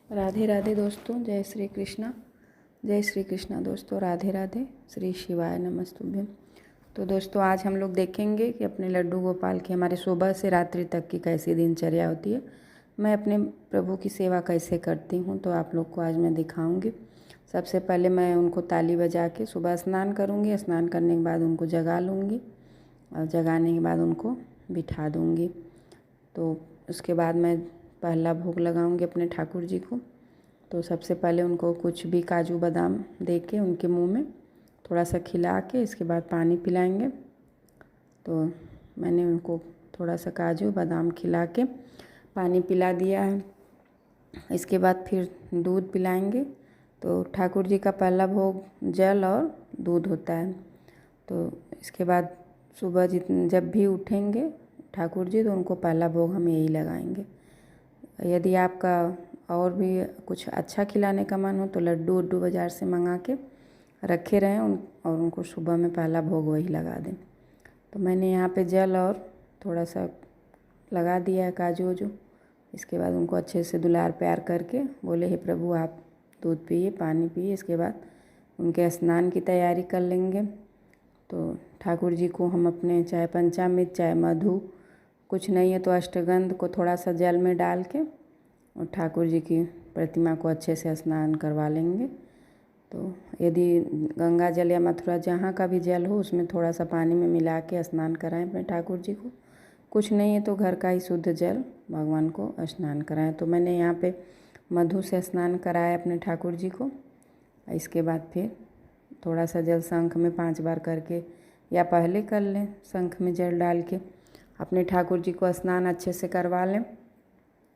राधे राधे दोस्तों, जय श्री कृष्णा। जय श्री कृष्णा दोस्तों, राधे राधे। श्री शिवाय नमस्तुभ्यं। तो दोस्तों, आज हम लोग देखेंगे कि अपने लड्डू गोपाल की हमारे सुबह से रात्रि तक की कैसी दिनचर्या होती है। मैं अपने प्रभु की सेवा कैसे करती हूँ तो आप लोग को आज मैं दिखाऊंगी। सबसे पहले मैं उनको ताली बजा के सुबह स्नान करूँगी। स्नान करने के बाद उनको जगा लूँगी और जगाने के बाद उनको बिठा दूँगी। तो उसके बाद मैं पहला भोग लगाऊंगी अपने ठाकुर जी को। तो सबसे पहले उनको कुछ भी काजू बादाम दे के उनके मुंह में थोड़ा सा खिला के इसके बाद पानी पिलाएंगे। तो मैंने उनको थोड़ा सा काजू बादाम खिला के पानी पिला दिया है। इसके बाद फिर दूध पिलाएंगे। तो ठाकुर जी का पहला भोग जल और दूध होता है। तो इसके बाद सुबह जब भी उठेंगे ठाकुर जी तो उनको पहला भोग हम यही लगाएंगे। यदि आपका और भी कुछ अच्छा खिलाने का मन हो तो लड्डू उड्डू बाज़ार से मंगा के रखे रहें और उनको सुबह में पहला भोग वही लगा दें। तो मैंने यहाँ पे जल और थोड़ा सा लगा दिया है काजू वाजू। इसके बाद उनको अच्छे से दुलार प्यार करके बोले, हे प्रभु आप दूध पिए, पानी पिए। इसके बाद उनके स्नान की तैयारी कर लेंगे। तो ठाकुर जी को हम अपने चाहे पंचामृत चाहे मधु कुछ नहीं है तो अष्टगंध को थोड़ा सा जल में डाल के और ठाकुर जी की प्रतिमा को अच्छे से स्नान करवा लेंगे। तो यदि गंगा जल या मथुरा जहाँ का भी जल हो उसमें थोड़ा सा पानी में मिला के स्नान कराएं अपने ठाकुर जी को। कुछ नहीं है तो घर का ही शुद्ध जल भगवान को स्नान कराएं। तो मैंने यहाँ पे मधु से स्नान कराया अपने ठाकुर जी को। इसके बाद फिर थोड़ा सा जल शंख में 5 बार करके या पहले कर लें, शंख में जल डाल के अपने ठाकुर जी को स्नान अच्छे से करवा लें।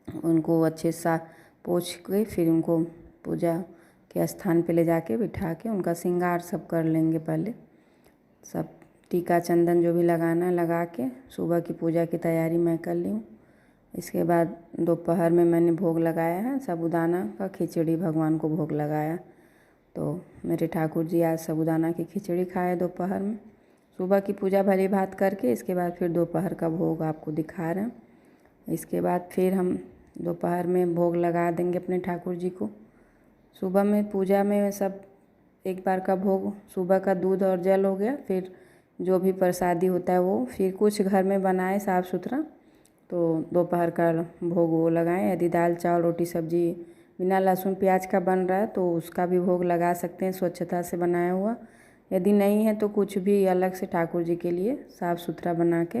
उनको अच्छे सा पोंछ के फिर उनको पूजा के स्थान पे ले जाके बिठा के उनका श्रृंगार सब कर लेंगे। पहले सब टीका चंदन जो भी लगाना है लगा के सुबह की पूजा की तैयारी मैं कर ली हूँ। इसके बाद दोपहर में मैंने भोग लगाया है साबूदाना का खिचड़ी, भगवान को भोग लगाया। तो मेरे ठाकुर जी आज साबूदाना की खिचड़ी खाए दोपहर में। सुबह की पूजा भली भात करके इसके बाद फिर दोपहर का भोग आपको दिखा रहे हैं। इसके बाद फिर हम दोपहर में भोग लगा देंगे अपने ठाकुर जी को। सुबह में पूजा में सब एक बार का भोग, सुबह का दूध और जल हो गया। फिर जो भी प्रसादी होता है वो फिर कुछ घर में बनाए साफ़ सुथरा तो दोपहर का भोग वो लगाएं। यदि दाल चावल रोटी सब्जी बिना लहसुन प्याज का बन रहा है तो उसका भी भोग लगा सकते हैं, स्वच्छता से बनाया हुआ। यदि नहीं है तो कुछ भी अलग से ठाकुर जी के लिए साफ़ सुथरा बना के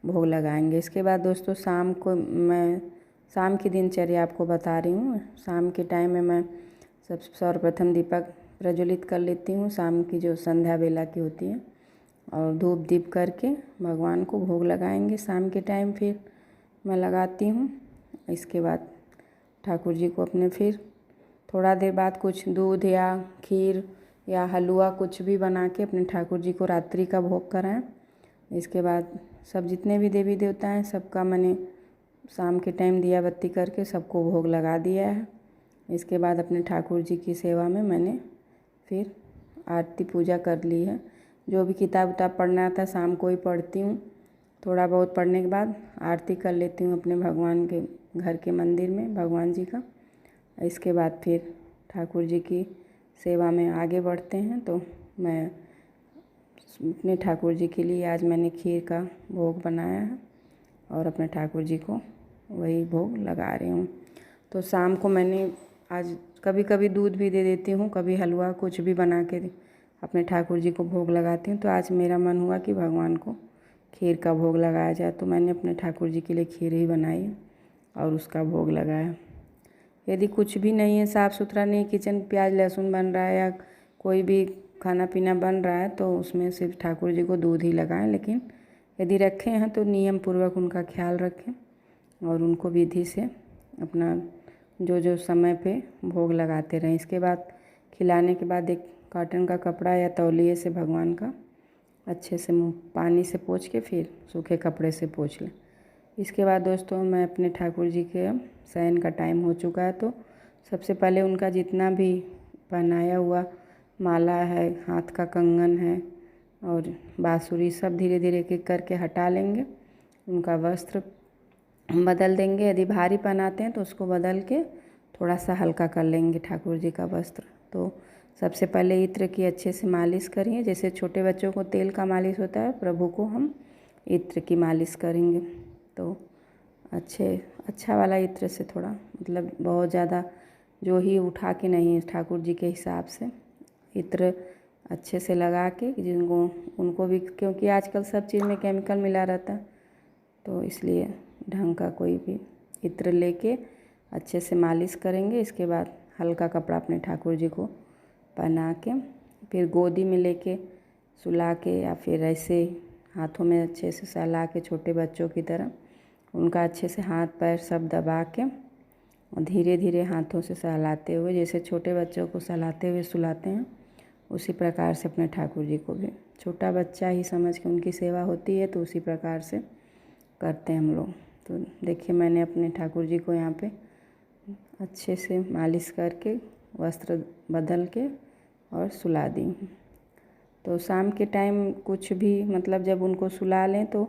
भोग लगाएंगे। इसके बाद दोस्तों शाम को मैं शाम की दिनचर्या आपको बता रही हूँ। शाम के टाइम में मैं सर्वप्रथम दीपक प्रज्वलित कर लेती हूँ, शाम की जो संध्या बेला की होती है, और धूप दीप करके भगवान को भोग लगाएंगे। शाम के टाइम फिर मैं लगाती हूँ। इसके बाद ठाकुर जी को अपने फिर थोड़ा देर बाद कुछ दूध या खीर या हलवा कुछ भी बना के अपने ठाकुर जी को रात्रि का भोग कराएं। इसके बाद सब जितने भी देवी देवता हैं सबका मैंने शाम के टाइम दिया बत्ती करके सबको भोग लगा दिया है। इसके बाद अपने ठाकुर जी की सेवा में मैंने फिर आरती पूजा कर ली है। जो भी किताब उताब पढ़ना था शाम को ही पढ़ती हूँ। थोड़ा बहुत पढ़ने के बाद आरती कर लेती हूँ अपने भगवान के घर के मंदिर में भगवान जी का। इसके बाद फिर ठाकुर जी की सेवा में आगे बढ़ते हैं। तो मैं अपने ठाकुर जी के लिए आज मैंने खीर का भोग बनाया है और अपने ठाकुर जी को वही भोग लगा रही हूँ। तो शाम को मैंने आज कभी कभी दूध भी दे देती हूँ, कभी हलवा कुछ भी बना के अपने ठाकुर जी को भोग लगाती हूँ। तो आज मेरा मन हुआ कि भगवान को खीर का भोग लगाया जाए तो मैंने अपने ठाकुर जी के लिए खीर ही बनाई और उसका भोग लगाया। यदि कुछ भी नहीं है, साफ़ सुथरा नहीं, किचन प्याज लहसुन बन रहा है या कोई भी खाना पीना बन रहा है तो उसमें सिर्फ ठाकुर जी को दूध ही लगाएं। लेकिन यदि रखे हैं तो नियम पूर्वक उनका ख्याल रखें और उनको विधि से अपना जो समय पे भोग लगाते रहें। इसके बाद खिलाने के बाद एक कॉटन का कपड़ा या तौलिए से भगवान का अच्छे से मुँह पानी से पोंछ के फिर सूखे कपड़े से पोंछ लें। इसके बाद दोस्तों मैं अपने ठाकुर जी के शयन का टाइम हो चुका है तो सबसे पहले उनका जितना भी पहनाया हुआ माला है, हाथ का कंगन है और बाँसुरी सब धीरे धीरे एक एक करके हटा लेंगे। उनका वस्त्र बदल देंगे। यदि भारी पहनाते हैं तो उसको बदल के थोड़ा सा हल्का कर लेंगे ठाकुर जी का वस्त्र। तो सबसे पहले इत्र की अच्छे से मालिश करिए, जैसे छोटे बच्चों को तेल का मालिश होता है, प्रभु को हम इत्र की मालिश करेंगे। तो अच्छा वाला इत्र से, थोड़ा मतलब बहुत ज़्यादा जो ही उठा के नहीं, ठाकुर जी के हिसाब से इत्र अच्छे से लगा के, जिनको उनको भी, क्योंकि आजकल सब चीज़ में केमिकल मिला रहता है, तो इसलिए ढंग का कोई भी इत्र लेके अच्छे से मालिश करेंगे। इसके बाद हल्का कपड़ा अपने ठाकुर जी को पहना के फिर गोदी में लेके सुला के, या फिर ऐसे हाथों में अच्छे से सहला के, छोटे बच्चों की तरह उनका अच्छे से हाथ पैर सब दबा के और धीरे धीरे हाथों से सहलाते हुए, जैसे छोटे बच्चों को सहलाते हुए सुलाते हैं, उसी प्रकार से अपने ठाकुर जी को भी छोटा बच्चा ही समझ के उनकी सेवा होती है, तो उसी प्रकार से करते हैं हम लोग। तो देखिए, मैंने अपने ठाकुर जी को यहाँ पे अच्छे से मालिश करके वस्त्र बदल के और सुला दी। तो शाम के टाइम कुछ भी, मतलब जब उनको सुला लें तो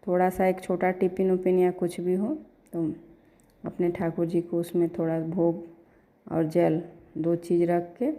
थोड़ा सा एक छोटा टिफ़िन उपिन या कुछ भी हो, तो अपने ठाकुर जी को उसमें थोड़ा भोग और जल 2 चीज़ रख के